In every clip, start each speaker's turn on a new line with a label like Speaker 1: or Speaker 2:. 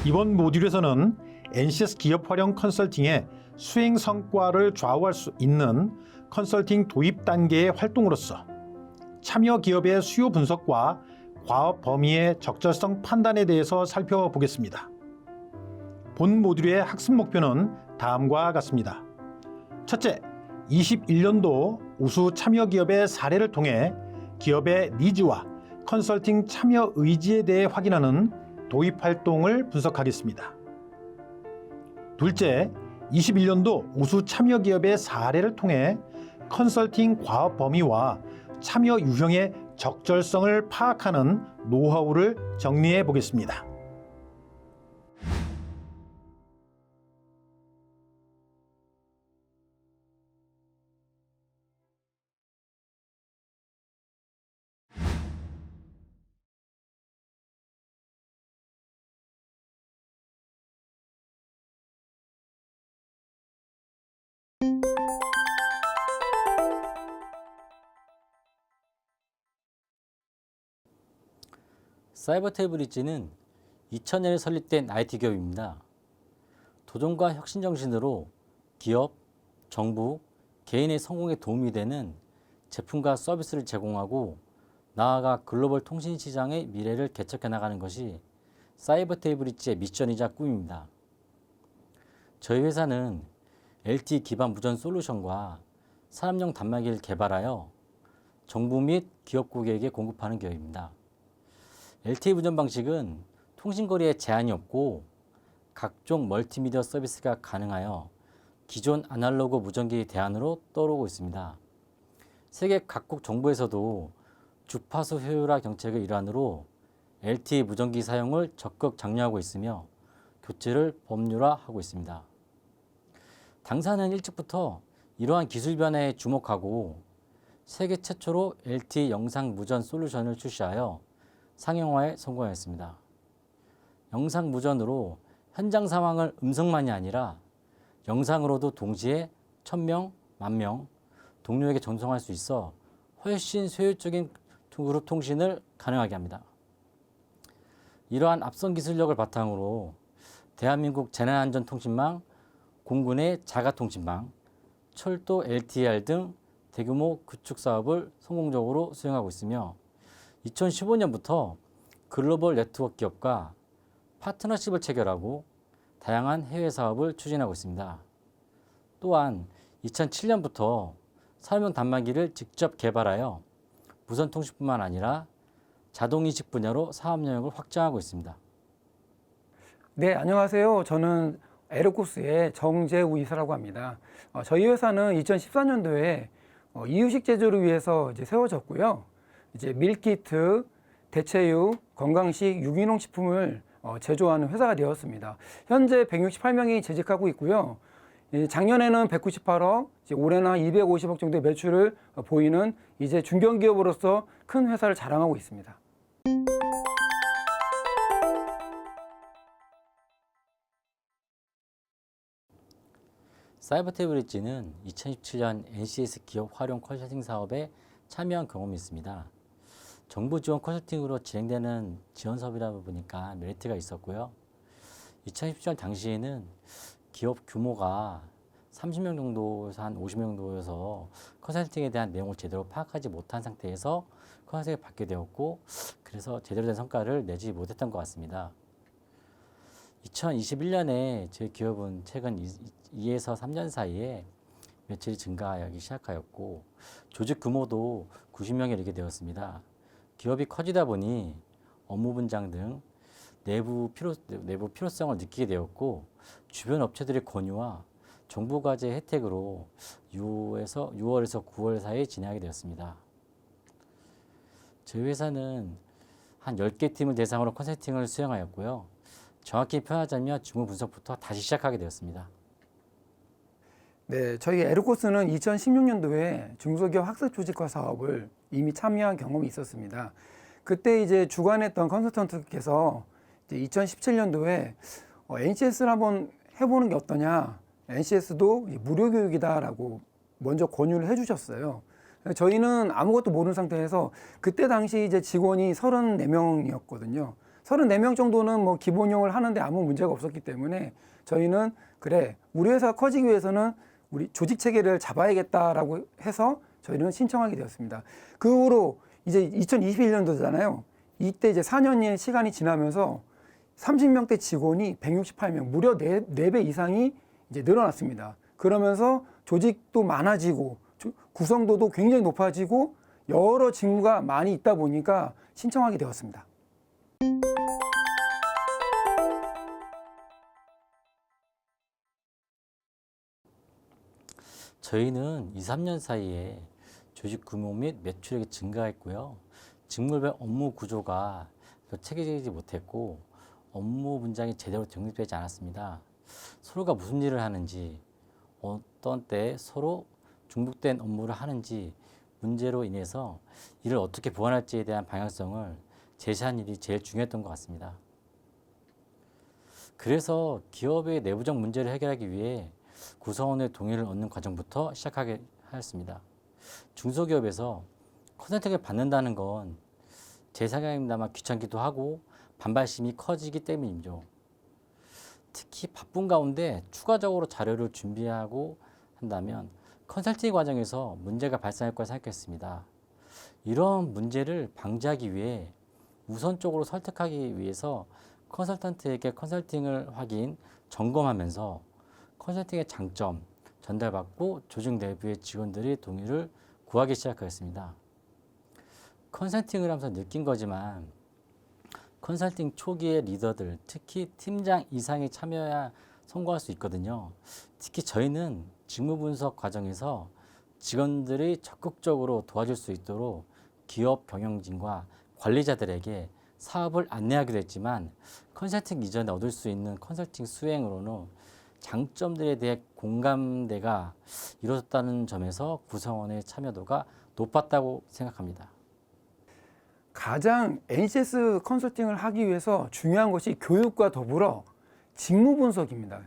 Speaker 1: 이번 모듈에서는 NCS 기업 활용 컨설팅의 수행 성과를 좌우할 수 있는 컨설팅 도입 단계의 활동으로서 참여 기업의 수요 분석과 과업 범위의 적절성 판단에 대해서 살펴보겠습니다. 본 모듈의 학습 목표는 다음과 같습니다. 첫째, 21년도 우수 참여 기업의 사례를 통해 기업의 니즈와 컨설팅 참여 의지에 대해 확인하는 도입 활동을 분석하겠습니다. 둘째, 21년도 우수 참여 기업의 사례를 통해 컨설팅 과업 범위와 참여 유형의 적절성을 파악하는 노하우를 정리해 보겠습니다.
Speaker 2: 사이버테이블릿지는 2000년에 설립된 IT 기업입니다. 도전과 혁신 정신으로 기업, 정부, 개인의 성공에 도움이 되는 제품과 서비스를 제공하고 나아가 글로벌 통신 시장의 미래를 개척해 나가는 것이 사이버테이블릿지의 미션이자 꿈입니다. 저희 회사는 LTE 기반 무전 솔루션과 산업용 단말기를 개발하여 정부 및 기업 고객에게 공급하는 기업입니다. LTE 무전 방식은 통신거리에 제한이 없고 각종 멀티미디어 서비스가 가능하여 기존 아날로그 무전기의 대안으로 떠오르고 있습니다. 세계 각국 정부에서도 주파수 효율화 정책의 일환으로 LTE 무전기 사용을 적극 장려하고 있으며 교체를 법률화하고 있습니다. 당사는 일찍부터 이러한 기술 변화에 주목하고 세계 최초로 LTE 영상 무전 솔루션을 출시하여 상용화에 성공하였습니다. 영상 무전으로 현장 상황을 음성만이 아니라 영상으로도 동시에 1000명, 10,000명 동료에게 전송할 수 있어 훨씬 효율적인 그룹 통신을 가능하게 합니다. 이러한 앞선 기술력을 바탕으로 대한민국 재난안전통신망, 공군의 자가통신망, 철도 LTER 등 대규모 구축 사업을 성공적으로 수행하고 있으며 2015년부터 글로벌 네트워크 기업과 파트너십을 체결하고 다양한 해외 사업을 추진하고 있습니다. 또한 2007년부터 산업용 단말기를 직접 개발하여 무선 통신뿐만 아니라 자동인식 분야로 사업 영역을 확장하고 있습니다.
Speaker 3: 네, 안녕하세요. 저는 에르코스의 정재우 이사라고 합니다. 저희 회사는 2014년도에 이유식 제조를 위해서 세워졌고요. 이제 밀키트, 대체육, 건강식, 유기농 식품을 제조하는 회사가 되었습니다. 현재 168명이 재직하고 있고요. 작년에는 198억, 올해는 250억 정도의 매출을 보이는 이제 중견기업으로서 큰 회사를 자랑하고 있습니다.
Speaker 2: 사이버테이블릿지는 2017년 NCS 기업 활용 컨설팅 사업에 참여한 경험이 있습니다. 정부 지원 컨설팅으로 진행되는 지원 사업이다 보니까 메리트가 있었고요. 2017년 당시에는 기업 규모가 30명 정도에서 한 50명 정도여서 컨설팅에 대한 내용을 제대로 파악하지 못한 상태에서 컨설팅을 받게 되었고, 그래서 제대로 된 성과를 내지 못했던 것 같습니다. 2021년에 저희 기업은 최근 2에서 3년 사이에 매출이 증가하기 시작하였고 조직 규모도 90명에 이르게 되었습니다. 기업이 커지다 보니 업무 분장 등 내부 필요성을 느끼게 되었고 주변 업체들의 권유와 정부 과제 혜택으로 6월에서 9월 사이에 진행하게 되었습니다. 저희 회사는 한 10개 팀을 대상으로 컨설팅을 수행하였고요. 정확히 표현하자면 주문 분석부터 다시 시작하게 되었습니다.
Speaker 3: 네, 저희 에르코스는 2016년도에 중소기업 학습 조직화 사업을 이미 참여한 경험이 있었습니다. 그때 이제 주관했던 컨설턴트께서 2017년도에 NCS를 한번 해보는 게 어떠냐, NCS도 무료 교육이다라고 먼저 권유를 해주셨어요. 저희는 아무것도 모르는 상태에서 그때 당시 이제 직원이 34명이었거든요. 34명 정도는 뭐 기본용을 하는데 아무 문제가 없었기 때문에 저희는 그래, 우리 회사가 커지기 위해서는 우리 조직 체계를 잡아야겠다라고 해서 저희는 신청하게 되었습니다. 그 후로 이제 2021년도잖아요. 이때 이제 4년의 시간이 지나면서 30명대 직원이 168명, 무려 4배 이상이 이제 늘어났습니다. 그러면서 조직도 많아지고 구성도도 굉장히 높아지고 여러 직무가 많이 있다 보니까 신청하게 되었습니다.
Speaker 2: 저희는 2, 3년 사이에 조직 규모 및 매출액이 증가했고요. 직무별 업무 구조가 체계적이지 못했고 업무 분장이 제대로 정립되지 않았습니다. 서로가 무슨 일을 하는지, 어떤 때 서로 중복된 업무를 하는지 문제로 인해서 이를 어떻게 보완할지에 대한 방향성을 제시한 일이 제일 중요했던 것 같습니다. 그래서 기업의 내부적 문제를 해결하기 위해 구성원의 동의를 얻는 과정부터 시작하게 하였습니다. 중소기업에서 컨설팅을 받는다는 건 제 생각입니다만 귀찮기도 하고 반발심이 커지기 때문이죠. 특히 바쁜 가운데 추가적으로 자료를 준비하고 한다면 컨설팅 과정에서 문제가 발생할 거라 생각했습니다. 이런 문제를 방지하기 위해 우선적으로 설득하기 위해서 컨설턴트에게 컨설팅을 확인, 점검하면서 컨설팅의 장점 전달받고 조직 내부의 직원들의 동의를 구하기 시작하였습니다. 컨설팅을 하면서 느낀 거지만 컨설팅 초기의 리더들, 특히 팀장 이상이 참여해야 성공할 수 있거든요. 특히 저희는 직무 분석 과정에서 직원들이 적극적으로 도와줄 수 있도록 기업 경영진과 관리자들에게 사업을 안내하기도 했지만 컨설팅 이전에 얻을 수 있는 컨설팅 수행으로는 장점들에 대해 공감대가 이루어졌다는 점에서 구성원의 참여도가 높았다고 생각합니다.
Speaker 3: 가장 NCS 컨설팅을 하기 위해서 중요한 것이 교육과 더불어 직무 분석입니다.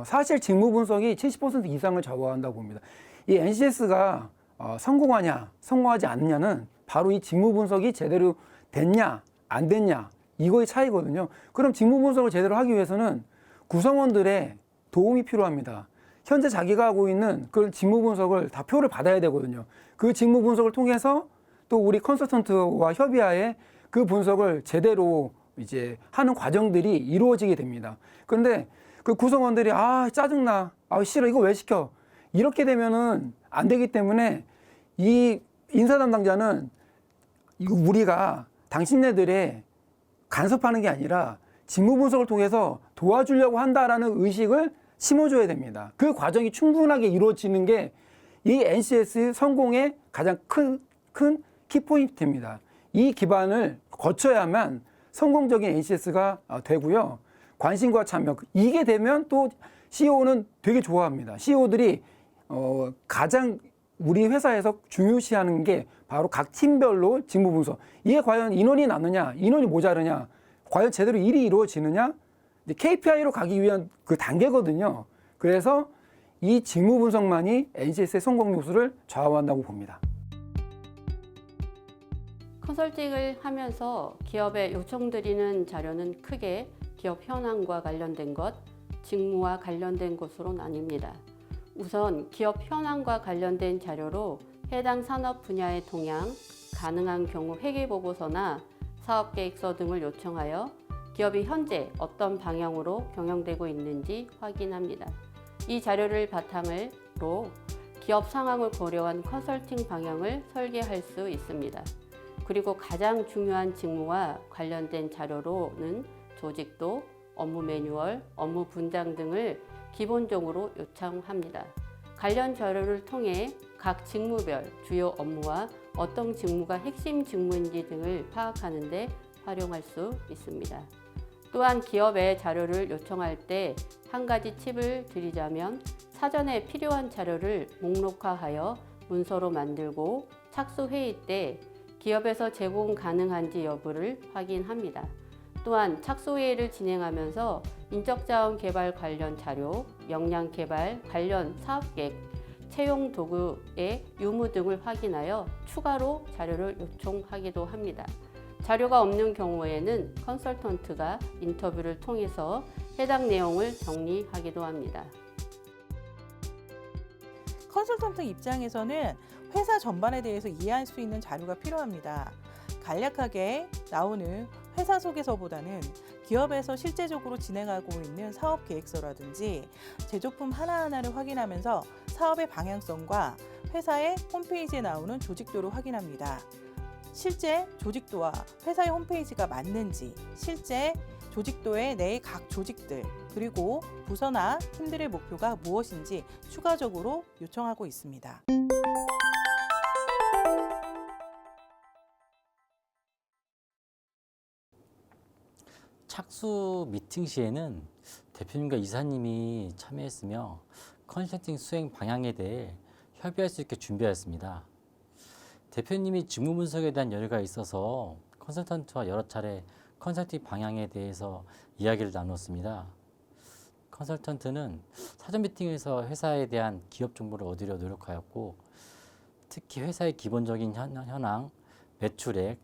Speaker 3: 사실 직무 분석이 70% 이상을 좌우한다고 봅니다. 이 NCS가 성공하냐, 성공하지 않느냐는 바로 이 직무 분석이 제대로 됐냐, 안 됐냐, 이거의 차이거든요. 그럼 직무 분석을 제대로 하기 위해서는 구성원들의 도움이 필요합니다. 현재 자기가 하고 있는 그 직무 분석을 다 표를 받아야 되거든요. 그 직무 분석을 통해서 또 우리 컨설턴트와 협의하에 그 분석을 제대로 이제 하는 과정들이 이루어지게 됩니다. 그런데 그 구성원들이 짜증나, 싫어, 이거 왜 시켜? 이렇게 되면은 안 되기 때문에 이 인사 담당자는 이거 우리가 당신네들의 간섭하는 게 아니라 직무 분석을 통해서 도와주려고 한다라는 의식을 심어줘야 됩니다. 그 과정이 충분하게 이루어지는 게 이 NCS 성공의 가장 큰 키포인트입니다. 이 기반을 거쳐야만 성공적인 NCS가 되고요. 관심과 참여, 이게 되면 또 CEO는 되게 좋아합니다. CEO들이 가장 우리 회사에서 중요시하는 게 바로 각 팀별로 직무 분석. 이게 과연 인원이 남느냐, 인원이 모자르냐, 과연 제대로 일이 이루어지느냐, KPI로 가기 위한 그 단계거든요. 그래서 이 직무 분석만이 NCS의 성공 요소를 좌우한다고 봅니다.
Speaker 4: 컨설팅을 하면서 기업에 요청드리는 자료는 크게 기업 현황과 관련된 것, 직무와 관련된 것으로 나뉩니다. 우선 기업 현황과 관련된 자료로 해당 산업 분야의 동향, 가능한 경우 회계보고서나 사업계획서 등을 요청하여 기업이 현재 어떤 방향으로 경영되고 있는지 확인합니다. 이 자료를 바탕으로 기업 상황을 고려한 컨설팅 방향을 설계할 수 있습니다. 그리고 가장 중요한 직무와 관련된 자료로는 조직도, 업무 매뉴얼, 업무 분장 등을 기본적으로 요청합니다. 관련 자료를 통해 각 직무별 주요 업무와 어떤 직무가 핵심 직무인지 등을 파악하는 데 활용할 수 있습니다. 또한 기업에 자료를 요청할 때 한 가지 팁을 드리자면 사전에 필요한 자료를 목록화하여 문서로 만들고 착수회의 때 기업에서 제공 가능한지 여부를 확인합니다. 또한 착수회의를 진행하면서 인적자원 개발 관련 자료, 역량 개발 관련 사업계획, 채용 도구의 유무 등을 확인하여 추가로 자료를 요청하기도 합니다. 자료가 없는 경우에는 컨설턴트가 인터뷰를 통해서 해당 내용을 정리하기도 합니다.
Speaker 5: 컨설턴트 입장에서는 회사 전반에 대해서 이해할 수 있는 자료가 필요합니다. 간략하게 나오는 회사 소개서보다는 기업에서 실제적으로 진행하고 있는 사업 계획서라든지 제조품 하나하나를 확인하면서 사업의 방향성과 회사의 홈페이지에 나오는 조직도를 확인합니다. 실제 조직도와 회사의 홈페이지가 맞는지, 실제 조직도의 내 각 조직들, 그리고 부서나 팀들의 목표가 무엇인지 추가적으로 요청하고 있습니다.
Speaker 2: 착수 미팅 시에는 대표님과 이사님이 참여했으며 컨설팅 수행 방향에 대해 협의할 수 있게 준비하였습니다. 대표님이 직무 분석에 대한 여유가 있어서 컨설턴트와 여러 차례 컨설팅 방향에 대해서 이야기를 나눴습니다. 컨설턴트는 사전 미팅에서 회사에 대한 기업 정보를 얻으려 노력하였고, 특히 회사의 기본적인 현황, 매출액,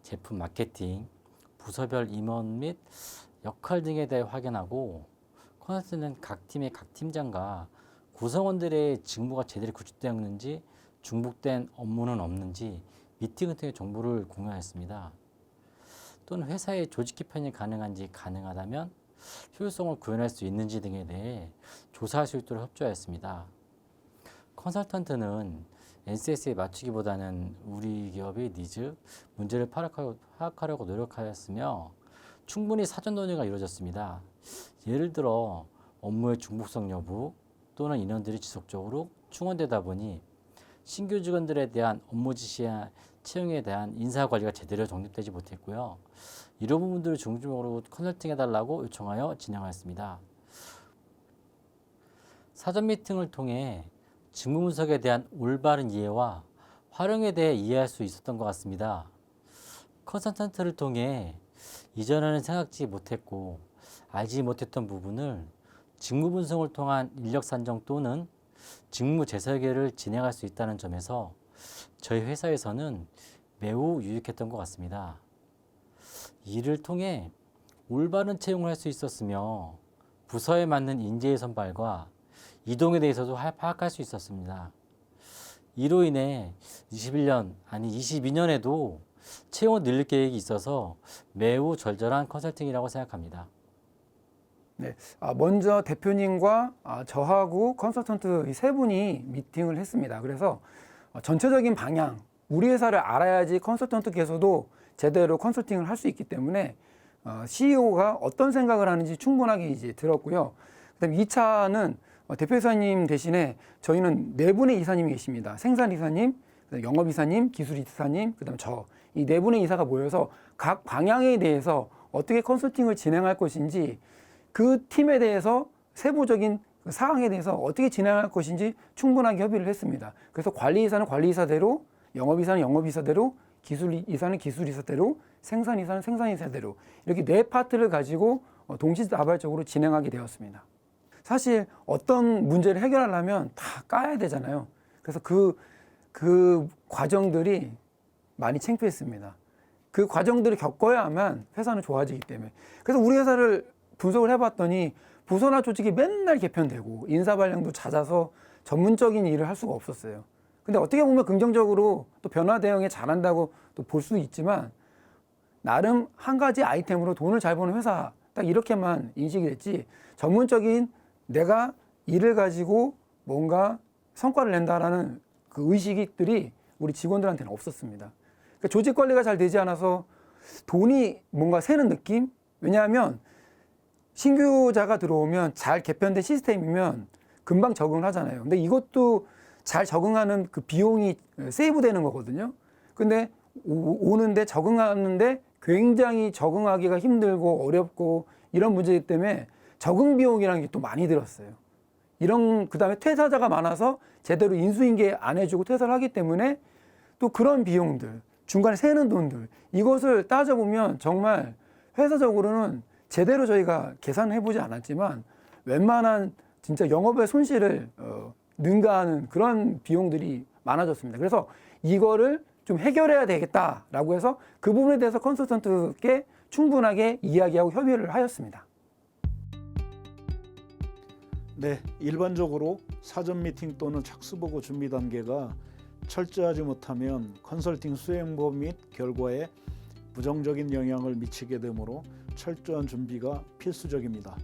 Speaker 2: 제품 마케팅, 부서별 임원 및 역할 등에 대해 확인하고, 컨설턴트는 각 팀의 각 팀장과 구성원들의 직무가 제대로 구축되었는지, 중복된 업무는 없는지 미팅을 통해 정보를 공유하였습니다. 또는 회사의 조직 개편이 가능한지, 가능하다면 효율성을 구현할 수 있는지 등에 대해 조사할 수 있도록 협조하였습니다. 컨설턴트는 NCS에 맞추기보다는 우리 기업의 니즈, 문제를 파악하려고 노력하였으며 충분히 사전 논의가 이루어졌습니다. 예를 들어 업무의 중복성 여부 또는 인원들이 지속적으로 충원되다 보니 신규 직원들에 대한 업무 지시와 채용에 대한 인사관리가 제대로 정립되지 못했고요. 이런 부분들을 중점적으로 컨설팅해달라고 요청하여 진행하였습니다. 사전 미팅을 통해 직무 분석에 대한 올바른 이해와 활용에 대해 이해할 수 있었던 것 같습니다. 컨설턴트를 통해 이전에는 생각지 못했고 알지 못했던 부분을 직무 분석을 통한 인력 산정 또는 직무 재설계를 진행할 수 있다는 점에서 저희 회사에서는 매우 유익했던 것 같습니다. 이를 통해 올바른 채용을 할 수 있었으며 부서에 맞는 인재의 선발과 이동에 대해서도 파악할 수 있었습니다. 이로 인해 22년에도 채용을 늘릴 계획이 있어서 매우 절절한 컨설팅이라고 생각합니다.
Speaker 3: 네, 먼저 대표님과 저하고 컨설턴트 이 세 분이 미팅을 했습니다. 그래서 전체적인 방향, 우리 회사를 알아야지 컨설턴트께서도 제대로 컨설팅을 할 수 있기 때문에 CEO가 어떤 생각을 하는지 충분하게 이제 들었고요. 그다음 2차는 대표이사님 대신에 저희는 네 분의 이사님이 계십니다. 생산이사님, 영업이사님, 기술이사님, 그다음 저 이 네 분의 이사가 모여서 각 방향에 대해서 어떻게 컨설팅을 진행할 것인지, 그 팀에 대해서 세부적인 사항에 대해서 어떻게 진행할 것인지 충분하게 협의를 했습니다. 그래서 관리이사는 관리이사대로, 영업이사는 영업이사대로, 기술이사는 기술이사대로, 생산이사는 생산이사대로 이렇게 네 파트를 가지고 동시다발적으로 진행하게 되었습니다. 사실 어떤 문제를 해결하려면 다 까야 되잖아요. 그래서 그 과정들이 많이 창피했습니다. 그 과정들을 겪어야만 회사는 좋아지기 때문에. 그래서 우리 회사를 분석을 해봤더니 부서나 조직이 맨날 개편되고 인사 발령도 잦아서 전문적인 일을 할 수가 없었어요. 근데 어떻게 보면 긍정적으로 또 변화 대응에 잘한다고 또 볼 수도 있지만, 나름 한 가지 아이템으로 돈을 잘 버는 회사, 딱 이렇게만 인식이 됐지, 전문적인 내가 일을 가지고 뭔가 성과를 낸다라는 그 의식들이 우리 직원들한테는 없었습니다. 그러니까 조직 관리가 잘 되지 않아서 돈이 뭔가 새는 느낌? 왜냐하면 신규자가 들어오면 잘 개편된 시스템이면 금방 적응을 하잖아요. 근데 이것도 잘 적응하는 그 비용이 세이브 되는 거거든요. 근데 오는데 적응하는데 굉장히 적응하기가 힘들고 어렵고 이런 문제이기 때문에 적응 비용이라는 게 또 많이 들었어요. 그다음에 퇴사자가 많아서 제대로 인수인계 안 해주고 퇴사를 하기 때문에 또 그런 비용들, 중간에 새는 돈들, 이것을 따져보면 정말 회사적으로는 제대로 저희가 계산을 해보지 않았지만 웬만한 진짜 영업의 손실을 능가하는 그런 비용들이 많아졌습니다. 그래서 이거를 좀 해결해야 되겠다라고 해서 그 부분에 대해서 컨설턴트께 충분하게 이야기하고 협의를 하였습니다.
Speaker 6: 네, 일반적으로 사전 미팅 또는 착수보고 준비 단계가 철저하지 못하면 컨설팅 수행법 및 결과에 부정적인 영향을 미치게 되므로 철저한 준비가 필수적입니다.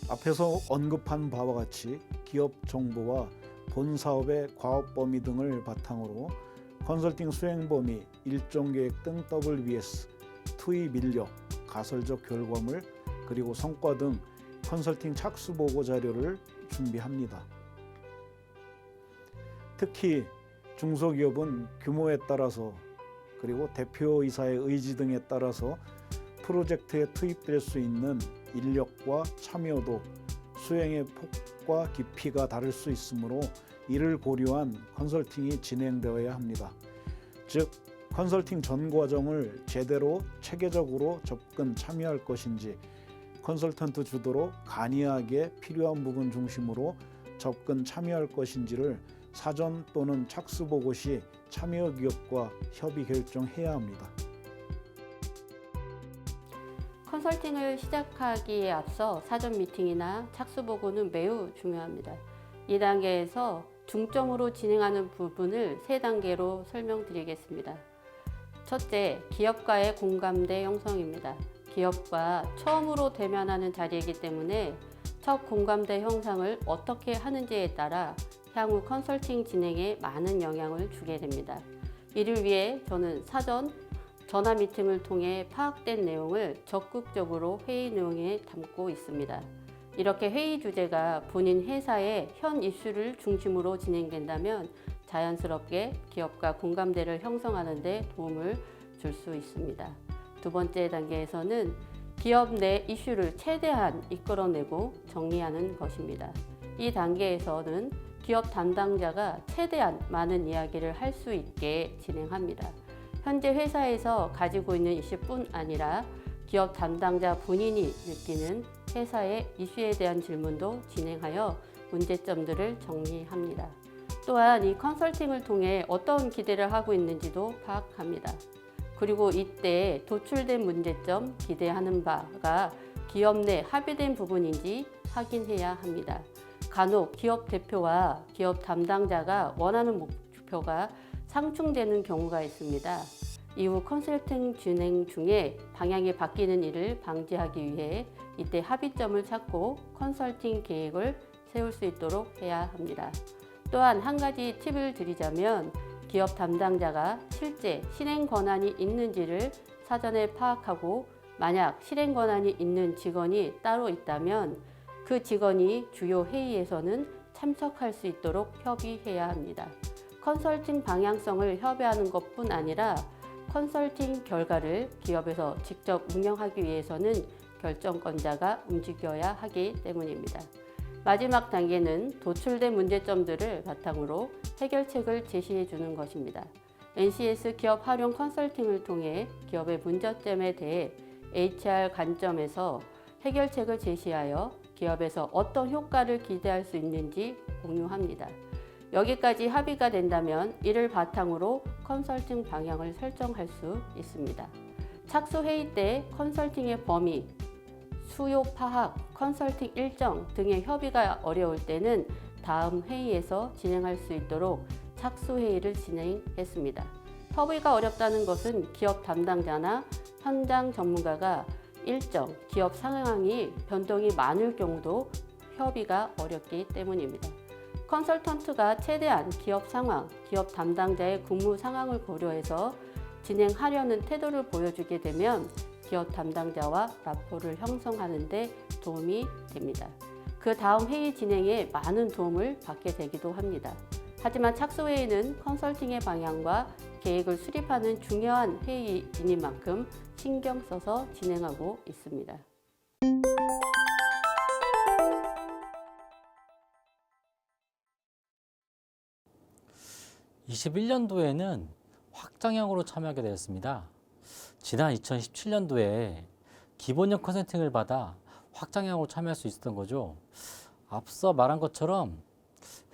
Speaker 6: 앞에서 언급한 바와 같이 기업 정보와 본 사업의 과업 범위 등을 바탕으로 컨설팅 수행 범위, 일정 계획 등 WBS, 투입 인력, 가설적 결과물, 그리고 성과 등 컨설팅 착수 보고 자료를 준비합니다. 특히 중소기업은 규모에 따라서 그리고 대표이사의 의지 등에 따라서 프로젝트에 투입될 수 있는 인력과 참여도, 수행의 폭과 깊이가 다를 수 있으므로 이를 고려한 컨설팅이 진행되어야 합니다. 즉, 컨설팅 전 과정을 제대로 체계적으로 접근 참여할 것인지, 컨설턴트 주도로 간이하게 필요한 부분 중심으로 접근 참여할 것인지를 사전 또는 착수 보고 시 참여 기업과 협의 결정해야 합니다.
Speaker 4: 컨설팅을 시작하기에 앞서 사전 미팅이나 착수 보고는 매우 중요합니다. 이 단계에서 중점으로 진행하는 부분을 3단계로 설명드리겠습니다. 첫째, 기업과의 공감대 형성입니다. 기업과 처음으로 대면하는 자리이기 때문에 첫 공감대 형성을 어떻게 하는지에 따라 향후 컨설팅 진행에 많은 영향을 주게 됩니다. 이를 위해 저는 사전 전화 미팅을 통해 파악된 내용을 적극적으로 회의 내용에 담고 있습니다. 이렇게 회의 주제가 본인 회사의 현 이슈를 중심으로 진행된다면 자연스럽게 기업과 공감대를 형성하는 데 도움을 줄 수 있습니다. 두 번째 단계에서는 기업 내 이슈를 최대한 이끌어내고 정리하는 것입니다. 이 단계에서는 기업 담당자가 최대한 많은 이야기를 할 수 있게 진행합니다. 현재 회사에서 가지고 있는 이슈뿐 아니라 기업 담당자 본인이 느끼는 회사의 이슈에 대한 질문도 진행하여 문제점들을 정리합니다. 또한 이 컨설팅을 통해 어떤 기대를 하고 있는지도 파악합니다. 그리고 이때 도출된 문제점, 기대하는 바가 기업 내 합의된 부분인지 확인해야 합니다. 간혹 기업 대표와 기업 담당자가 원하는 목표가 상충되는 경우가 있습니다. 이후 컨설팅 진행 중에 방향이 바뀌는 일을 방지하기 위해 이때 합의점을 찾고 컨설팅 계획을 세울 수 있도록 해야 합니다. 또한 한 가지 팁을 드리자면 기업 담당자가 실제 실행 권한이 있는지를 사전에 파악하고 만약 실행 권한이 있는 직원이 따로 있다면 그 직원이 주요 회의에서는 참석할 수 있도록 협의해야 합니다. 컨설팅 방향성을 협의하는 것뿐 아니라 컨설팅 결과를 기업에서 직접 운영하기 위해서는 결정권자가 움직여야 하기 때문입니다. 마지막 단계는 도출된 문제점들을 바탕으로 해결책을 제시해 주는 것입니다. NCS 기업 활용 컨설팅을 통해 기업의 문제점에 대해 HR 관점에서 해결책을 제시하여 기업에서 어떤 효과를 기대할 수 있는지 공유합니다. 여기까지 합의가 된다면 이를 바탕으로 컨설팅 방향을 설정할 수 있습니다. 착수 회의 때 컨설팅의 범위, 수요 파악, 컨설팅 일정 등의 협의가 어려울 때는 다음 회의에서 진행할 수 있도록 착수 회의를 진행했습니다. 협의가 어렵다는 것은 기업 담당자나 현장 전문가가 일정, 기업 상황이 변동이 많을 경우도 협의가 어렵기 때문입니다. 컨설턴트가 최대한 기업 상황, 기업 담당자의 근무 상황을 고려해서 진행하려는 태도를 보여주게 되면 기업 담당자와 라포를 형성하는 데 도움이 됩니다. 그 다음 회의 진행에 많은 도움을 받게 되기도 합니다. 하지만 착수회의는 컨설팅의 방향과 계획을 수립하는 중요한 회의이니만큼 신경 써서 진행하고 있습니다.
Speaker 2: 2021년도에는 확장형으로 참여하게 되었습니다. 지난 2017년도에 기본형 컨설팅을 받아 확장형으로 참여할 수 있었던 거죠. 앞서 말한 것처럼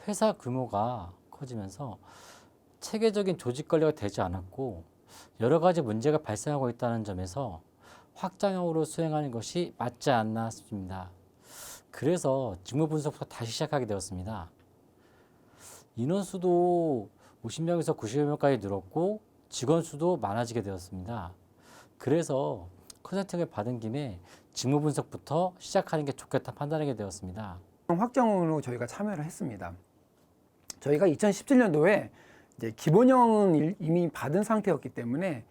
Speaker 2: 회사 규모가 커지면서 체계적인 조직 관리가 되지 않았고 여러 가지 문제가 발생하고 있다는 점에서 확장형으로 수행하는 것이 맞지 않나 싶습니다. 그래서 직무 분석부터 다시 시작하게 되었습니다. 인원수도 50명에서 90명까지 늘었고 직원 수도 많아지게 되었습니다. 그래서 컨설팅을 받은 김에 직무 분석부터 시작하는 게 좋겠다 판단하게 되었습니다.
Speaker 3: 확정으로 저희가 참여를 했습니다. 저희가 2017년도에 이제 기본형은 이미 받은 상태였기 때문에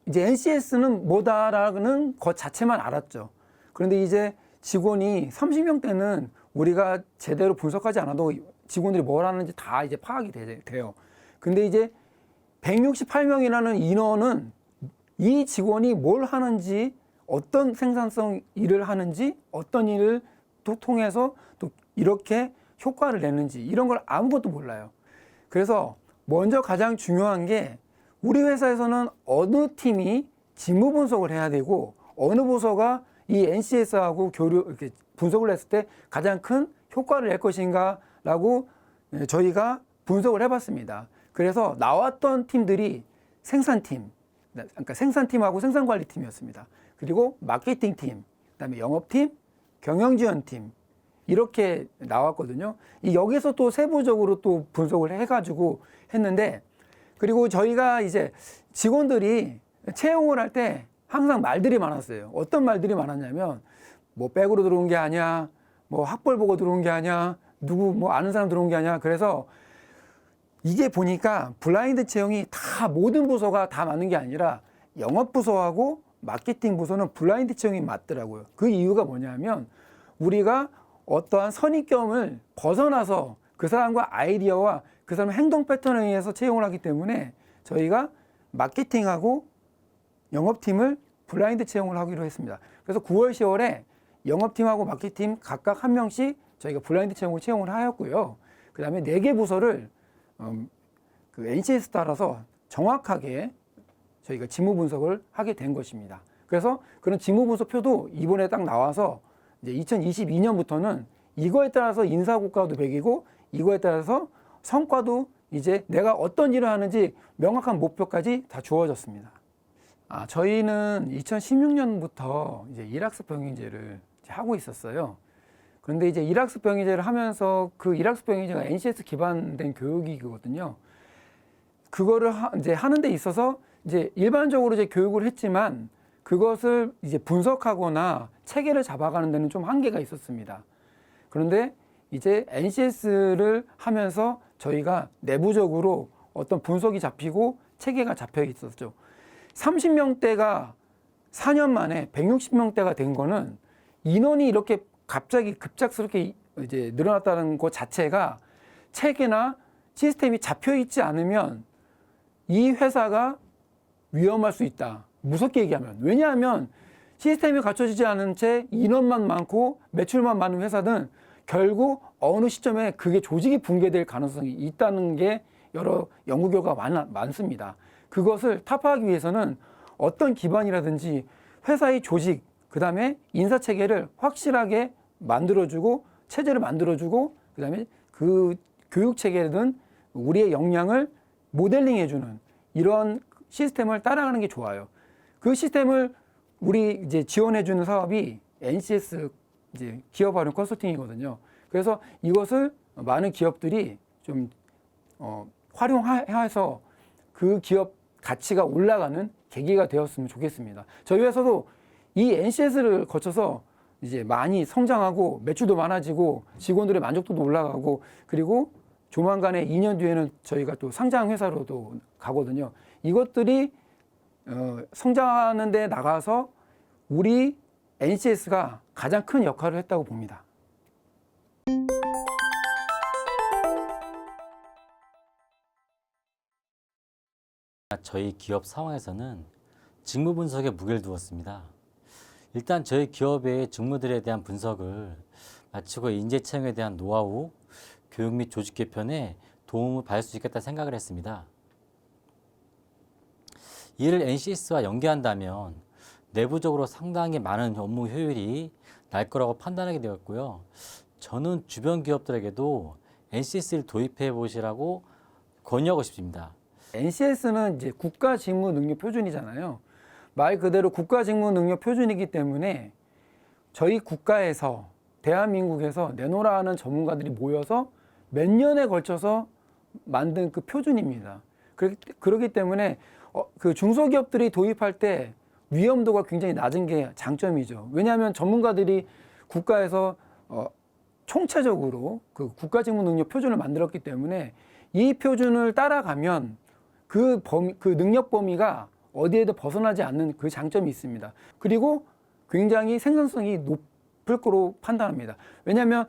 Speaker 3: 이제 NCS는 뭐다라는 것 자체만 알았죠. 그런데 이제 직원이 30명대는 우리가 제대로 분석하지 않아도 직원들이 뭘 하는지 다 이제 파악이 돼요. 근데 이제 168명이라는 인원은 이 직원이 뭘 하는지, 어떤 생산성 일을 하는지, 어떤 일을 또 통해서 또 이렇게 효과를 내는지 이런 걸 아무것도 몰라요. 그래서 먼저 가장 중요한 게 우리 회사에서는 어느 팀이 직무 분석을 해야 되고 어느 부서가 이 NCS하고 이렇게 분석을 했을 때 가장 큰 효과를 낼 것인가라고 저희가 분석을 해봤습니다. 그래서 나왔던 팀들이 생산팀, 그러니까 생산팀하고 생산관리팀이었습니다. 그리고 마케팅팀, 그다음에 영업팀, 경영지원팀 이렇게 나왔거든요. 여기서 또 세부적으로 또 분석을 해가지고 했는데, 그리고 저희가 이제 직원들이 채용을 할 때 항상 말들이 많았어요. 어떤 말들이 많았냐면 뭐 백으로 들어온 게 아니야, 뭐 학벌 보고 들어온 게 아니야, 누구 뭐 아는 사람 들어온 게 아니야. 그래서 이게 보니까 블라인드 채용이 다 모든 부서가 다 맞는 게 아니라 영업부서하고 마케팅 부서는 블라인드 채용이 맞더라고요. 그 이유가 뭐냐면 우리가 어떠한 선입견을 벗어나서 그 사람과 아이디어와 그 사람의 행동 패턴에 의해서 채용을 하기 때문에 저희가 마케팅하고 영업팀을 블라인드 채용을 하기로 했습니다. 그래서 9월, 10월에 영업팀하고 마케팅 각각 한 명씩 저희가 블라인드 채용을 하였고요. 그 다음에 4개 부서를 그 NCS 따라서 정확하게 저희가 직무 분석을 하게 된 것입니다. 그래서 그런 직무 분석 표도 이번에 딱 나와서 이제 2022년부터는 이거에 따라서 인사고과도 매기고 이거에 따라서 성과도 이제 내가 어떤 일을 하는지 명확한 목표까지 다 주어졌습니다. 저희는 2016년부터 이제 일학습 병행제를 하고 있었어요. 그런데 이제 일학습 병행제를 하면서 그 일학습 병행제가 NCS 기반된 교육이거든요. 그거를 이제 하는 데 있어서 이제 일반적으로 이제 교육을 했지만 그것을 이제 분석하거나 체계를 잡아가는 데는 좀 한계가 있었습니다. 그런데 이제 NCS를 하면서 저희가 내부적으로 어떤 분석이 잡히고 체계가 잡혀 있었죠. 30명대가 4년 만에 160명대가 된 거는 인원이 이렇게 갑자기 급작스럽게 이제 늘어났다는 것 자체가 체계나 시스템이 잡혀 있지 않으면 이 회사가 위험할 수 있다. 무섭게 얘기하면. 왜냐하면 시스템이 갖춰지지 않은 채 인원만 많고 매출만 많은 회사는 결국 어느 시점에 그게 조직이 붕괴될 가능성이 있다는 게 여러 연구 결과가 많습니다. 그것을 타파하기 위해서는 어떤 기반이라든지 회사의 조직, 그 다음에 인사체계를 확실하게 만들어주고 체제를 만들어주고 그 다음에 그 교육체계든 우리의 역량을 모델링해주는 이런 시스템을 따라가는 게 좋아요. 그 시스템을 우리 이제 지원해주는 사업이 NCS 이제 기업 활용 컨설팅이거든요. 그래서 이것을 많은 기업들이 좀 활용해서 그 기업 가치가 올라가는 계기가 되었으면 좋겠습니다. 저희 회사도 이 NCS를 거쳐서 이제 많이 성장하고 매출도 많아지고 직원들의 만족도도 올라가고 그리고 조만간에 2년 뒤에는 저희가 또 상장 회사로도 가거든요. 이것들이 성장하는 데 나가서 우리 NCS가 가장 큰 역할을 했다고 봅니다.
Speaker 2: 저희 기업 상황에서는 직무 분석에 무게를 두었습니다. 일단 저희 기업의 직무들에 대한 분석을 마치고 인재 채용에 대한 노하우, 교육 및 조직 개편에 도움을 받을 수 있겠다 생각을 했습니다. 이를 NCS와 연계한다면 내부적으로 상당히 많은 업무 효율이 날 거라고 판단하게 되었고요. 저는 주변 기업들에게도 NCS를 도입해 보시라고 건의하고 싶습니다.
Speaker 3: NCS는 이제 국가직무능력표준이잖아요. 말 그대로 국가직무능력표준이기 때문에 저희 국가에서 대한민국에서 내노라 하는 전문가들이 모여서 몇 년에 걸쳐서 만든 그 표준입니다. 그렇기 때문에 그 중소기업들이 도입할 때 위험도가 굉장히 낮은 게 장점이죠. 왜냐하면 전문가들이 국가에서 총체적으로 그 국가직무능력 표준을 만들었기 때문에 이 표준을 따라가면 그 능력 범위가 어디에도 벗어나지 않는 그 장점이 있습니다. 그리고 굉장히 생산성이 높을 거로 판단합니다. 왜냐하면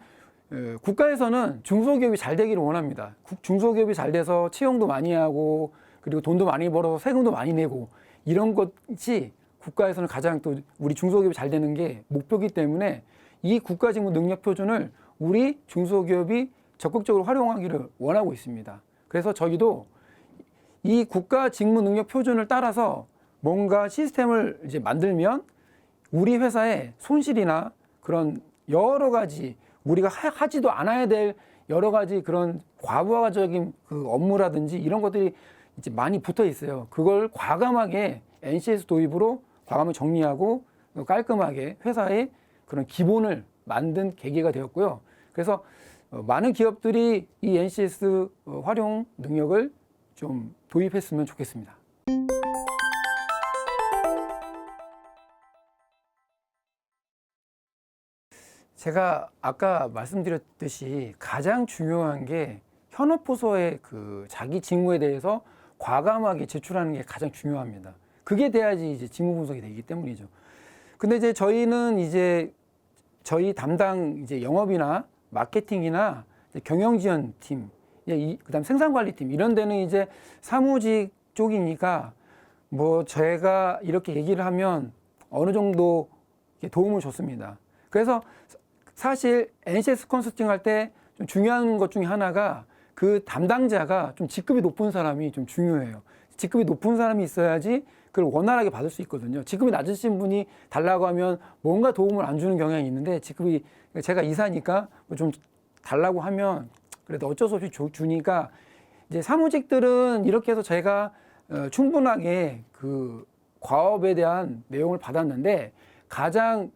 Speaker 3: 국가에서는 중소기업이 잘 되기를 원합니다. 중소기업이 잘 돼서 채용도 많이 하고 그리고 돈도 많이 벌어서 세금도 많이 내고 이런 것이 국가에서는 가장 또 우리 중소기업이 잘 되는 게 목표이기 때문에 이 국가직무능력표준을 우리 중소기업이 적극적으로 활용하기를 원하고 있습니다. 그래서 저희도 이 국가직무능력표준을 따라서 뭔가 시스템을 이제 만들면 우리 회사의 손실이나 그런 여러 가지 우리가 하지도 않아야 될 여러 가지 그런 과부하적인 그 업무라든지 이런 것들이 이제 많이 붙어 있어요. 그걸 과감하게 NCS 도입으로 과감하게 정리하고 깔끔하게 회사의 그런 기본을 만든 계기가 되었고요. 그래서 많은 기업들이 이 NCS 활용 능력을 좀 도입했으면 좋겠습니다. 제가 아까 말씀드렸듯이 가장 중요한 게 현업부서의 그 자기 직무에 대해서 과감하게 제출하는 게 가장 중요합니다. 그게 돼야지 이제 직무 분석이 되기 때문이죠. 근데 이제 저희는 이제 저희 담당 이제 영업이나 마케팅이나 이제 경영지원팀, 그다음 생산관리팀 이런 데는 이제 사무직 쪽이니까 뭐 제가 이렇게 얘기를 하면 어느 정도 도움을 줬습니다. 그래서 사실 NCS 컨설팅 할 때 좀 중요한 것 중에 하나가 그 담당자가 좀 직급이 높은 사람이 좀 중요해요. 직급이 높은 사람이 있어야지 그걸 원활하게 받을 수 있거든요. 직급이 낮으신 분이 달라고 하면 뭔가 도움을 안 주는 경향이 있는데 직급이 제가 이사니까 좀 달라고 하면 그래도 어쩔 수 없이 주니까 이제 사무직들은 이렇게 해서 제가 충분하게 그 과업에 대한 내용을 받았는데 가장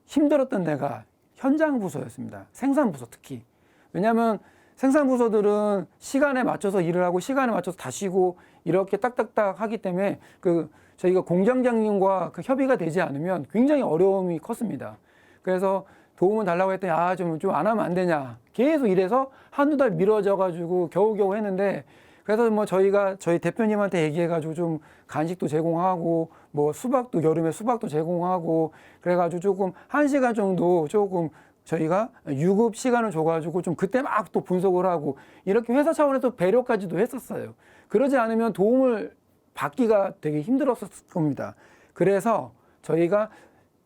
Speaker 3: 힘들었던 데가 현장 부서였습니다. 생산 부서 특히. 왜냐하면 생산 부서들은 시간에 맞춰서 일을 하고 시간에 맞춰서 다 쉬고 이렇게 딱딱딱 하기 때문에 그 저희가 공장장님과 그 협의가 되지 않으면 굉장히 어려움이 컸습니다. 그래서 도움을 달라고 했더니 좀 안 하면 안 되냐. 계속 이래서 한두 달 미뤄져 가지고 겨우겨우 했는데 그래서 뭐 저희가 저희 대표님한테 얘기해 가지고 좀 간식도 제공하고 뭐 수박도 여름에 수박도 제공하고 그래 가지고 조금 1시간 정도 조금 저희가 유급 시간을 줘 가지고 좀 그때 막 또 분석을 하고 이렇게 회사 차원에서 배려까지도 했었어요. 그러지 않으면 도움을 받기가 되게 힘들었을 겁니다. 그래서 저희가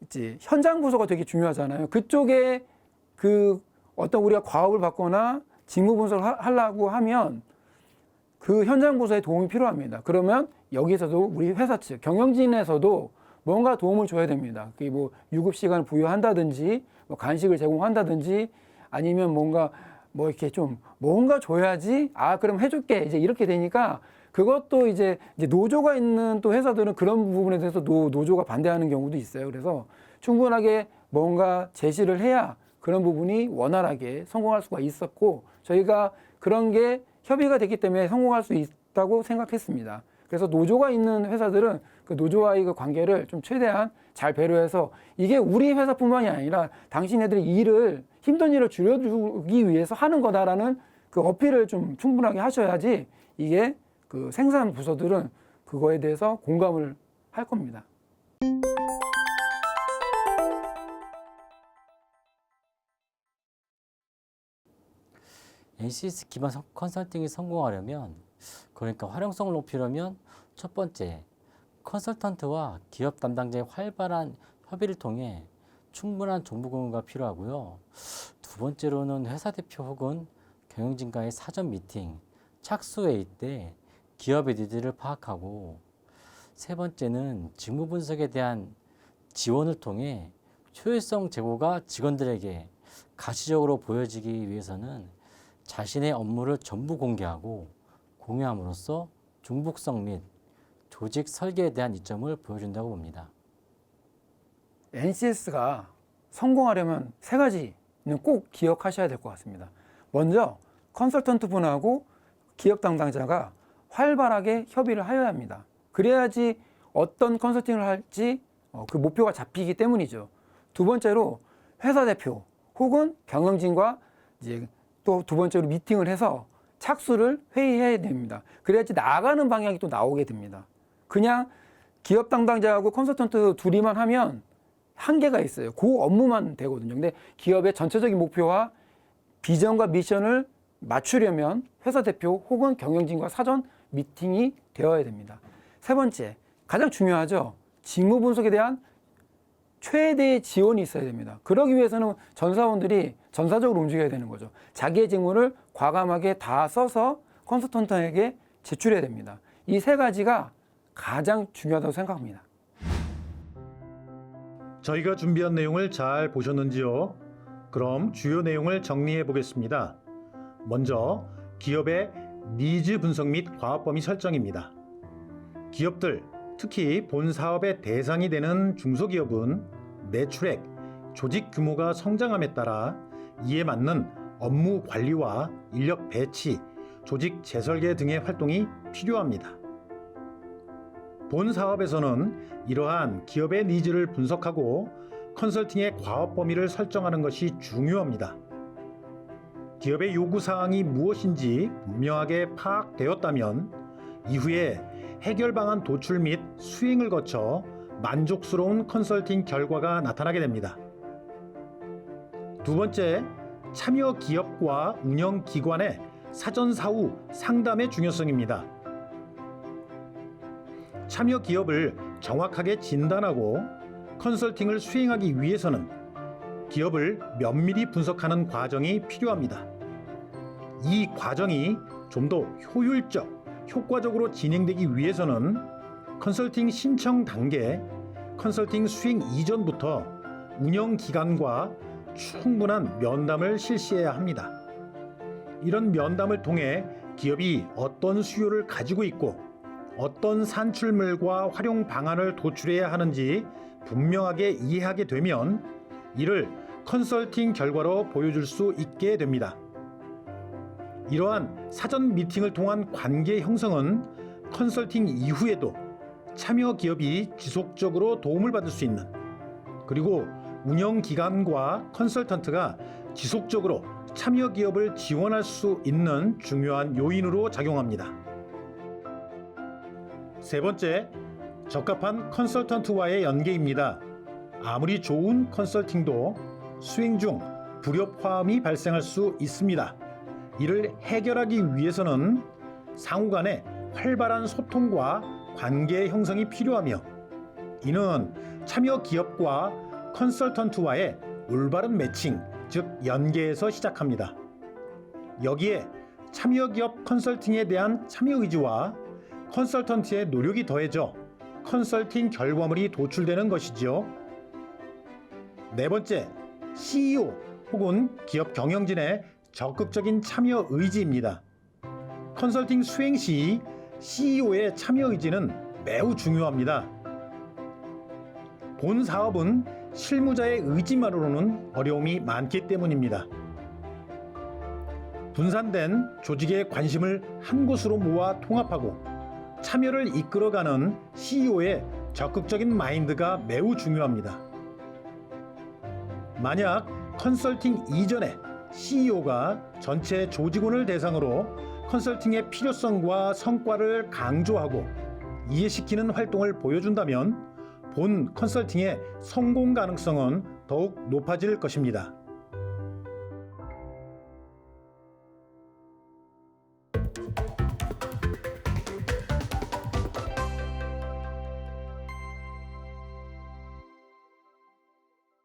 Speaker 3: 이제 현장 부서가 되게 중요하잖아요. 그쪽에 그 어떤 우리가 과업을 받거나 직무 분석을 하려고 하면 그 현장 부서의 도움이 필요합니다. 그러면 여기서도 우리 회사 측 경영진에서도 뭔가 도움을 줘야 됩니다. 그게 뭐 유급 시간을 부여한다든지 뭐 간식을 제공한다든지 아니면 뭔가 뭐 이렇게 좀 뭔가 줘야지 그럼 해줄게 이제 이렇게 되니까 그것도 이제 노조가 있는 또 회사들은 그런 부분에 대해서 노조가 반대하는 경우도 있어요. 그래서 충분하게 뭔가 제시를 해야 그런 부분이 원활하게 성공할 수가 있었고 저희가 그런 게 협의가 됐기 때문에 성공할 수 있다고 생각했습니다. 그래서 노조가 있는 회사들은 그 노조와의 그 관계를 좀 최대한 잘 배려해서 이게 우리 회사뿐만이 아니라 당신네들의 일을 힘든 일을 줄여주기 위해서 하는 거다라는 그 어필을 좀 충분하게 하셔야지 이게 그 생산 부서들은 그거에 대해서 공감을 할 겁니다.
Speaker 2: NCS 기반 컨설팅이 성공하려면 그러니까 활용성을 높이려면 첫 번째 컨설턴트와 기업 담당자의 활발한 협의를 통해 충분한 정보 공유가 필요하고요. 두 번째로는 회사 대표 혹은 경영진과의 사전 미팅, 착수회의 때 기업의 니즈를 파악하고 세 번째는 직무 분석에 대한 지원을 통해 효율성 제고가 직원들에게 가시적으로 보여지기 위해서는 자신의 업무를 전부 공개하고 공유함으로써 중복성 및 조직 설계에 대한 이점을 보여준다고 봅니다.
Speaker 3: NCS가 성공하려면 세 가지는 꼭 기억하셔야 될 것 같습니다. 먼저 컨설턴트 분하고 기업 담당자가 활발하게 협의를 하여야 합니다. 그래야지 어떤 컨설팅을 할지 그 목표가 잡히기 때문이죠. 두 번째로 회사 대표 혹은 경영진과 이제 또 두 번째로 미팅을 해서 착수를 회의해야 됩니다. 그래야지 나가는 방향이 또 나오게 됩니다. 그냥 기업 담당자하고 컨설턴트 둘이만 하면 한계가 있어요. 그 업무만 되거든요. 근데 기업의 전체적인 목표와 비전과 미션을 맞추려면 회사 대표 혹은 경영진과 사전 미팅이 되어야 됩니다. 세 번째, 가장 중요하죠. 직무 분석에 대한 최대의 지원이 있어야 됩니다. 그러기 위해서는 전사원들이 전사적으로 움직여야 되는 거죠. 자기의 직무를 과감하게 다 써서 컨설턴트에게 제출해야 됩니다. 이 세 가지가 가장 중요하다고 생각합니다.
Speaker 1: 저희가 준비한 내용을 잘 보셨는지요? 그럼 주요 내용을 정리해 보겠습니다. 먼저 기업의 니즈 분석 및 과업 범위 설정입니다. 기업들, 특히 본 사업의 대상이 되는 중소기업은 매출액, 조직 규모가 성장함에 따라 이에 맞는 업무 관리와 인력 배치, 조직 재설계 등의 활동이 필요합니다. 본 사업에서는 이러한 기업의 니즈를 분석하고 컨설팅의 과업 범위를 설정하는 것이 중요합니다. 기업의 요구사항이 무엇인지 분명하게 파악되었다면 이후에 해결 방안 도출 및 수행을 거쳐 만족스러운 컨설팅 결과가 나타나게 됩니다. 두 번째, 참여 기업과 운영 기관의 사전 사후 상담의 중요성입니다. 참여 기업을 정확하게 진단하고 컨설팅을 수행하기 위해서는 기업을 면밀히 분석하는 과정이 필요합니다. 이 과정이 좀 더 효율적, 효과적으로 진행되기 위해서는 컨설팅 신청 단계, 컨설팅 수행 이전부터 운영 기관과 충분한 면담을 실시해야 합니다. 이런 면담을 통해 기업이 어떤 수요를 가지고 있고 어떤 산출물과 활용 방안을 도출해야 하는지 분명하게 이해하게 되면 이를 컨설팅 결과로 보여줄 수 있게 됩니다. 이러한 사전 미팅을 통한 관계 형성은 컨설팅 이후에도 참여 기업이 지속적으로 도움을 받을 수 있는, 그리고 운영 기관과 컨설턴트가 지속적으로 참여 기업을 지원할 수 있는 중요한 요인으로 작용합니다. 세 번째, 적합한 컨설턴트와의 연계입니다. 아무리 좋은 컨설팅도 수행 중 불협화음이 발생할 수 있습니다. 이를 해결하기 위해서는 상호 간의 활발한 소통과 관계 형성이 필요하며, 이는 참여 기업과 컨설턴트와의 올바른 매칭, 즉 연계에서 시작합니다. 여기에 참여 기업 컨설팅에 대한 참여 의지와 컨설턴트의 노력이 더해져 컨설팅 결과물이 도출되는 것이지요. 네 번째, CEO 혹은 기업 경영진의 적극적인 참여 의지입니다. 컨설팅 수행 시 CEO의 참여 의지는 매우 중요합니다. 본 사업은 실무자의 의지만으로는 어려움이 많기 때문입니다. 분산된 조직의 관심을 한 곳으로 모아 통합하고 참여를 이끌어가는 CEO의 적극적인 마인드가 매우 중요합니다. 만약 컨설팅 이전에 CEO가 전체 조직원을 대상으로 컨설팅의 필요성과 성과를 강조하고 이해시키는 활동을 보여준다면 본 컨설팅의 성공 가능성은 더욱 높아질 것입니다.